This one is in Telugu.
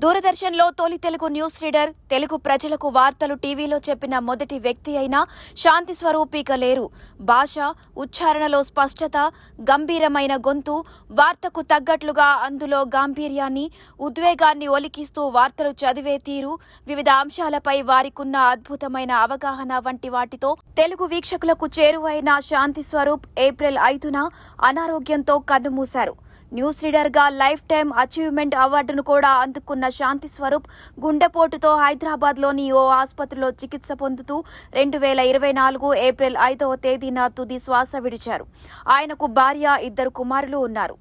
దూరదర్శన్లో తొలి తెలుగు న్యూస్ రీడర్, తెలుగు ప్రజలకు వార్తలు టీవీలో చెప్పిన మొదటి వ్యక్తి అయిన శాంతి స్వరూపిక లేరు. భాష, ఉచ్చారణలో స్పష్టత, గంభీరమైన గొంతు, వార్తకు తగ్గట్లుగా అందులో గాంభీర్యాన్ని, ఉద్వేగాన్ని ఒలికిస్తూ వార్తలు చదివే తీరు, వివిధ అంశాలపై వారికున్న అద్భుతమైన అవగాహన వంటి వాటితో తెలుగు వీక్షకులకు చేరువైన శాంతి స్వరూప్ ఏప్రిల్ 5న అనారోగ్యంతో కన్నుమూశారు. న్యూస్ రీడర్ గా లైఫ్ టైమ్ అచీవ్మెంట్ అవార్డును కూడా అందుకున్న శాంతి స్వరూప్ గుండెపోటుతో హైదరాబాద్ లోని ఓ ఆసుపత్రిలో చికిత్స పొందుతూ 2024 ఏప్రిల్ 5వ తేదీన తుది శ్వాస విడిచారు. ఆయనకు భార్య, 2 కుమారులు ఉన్నారు.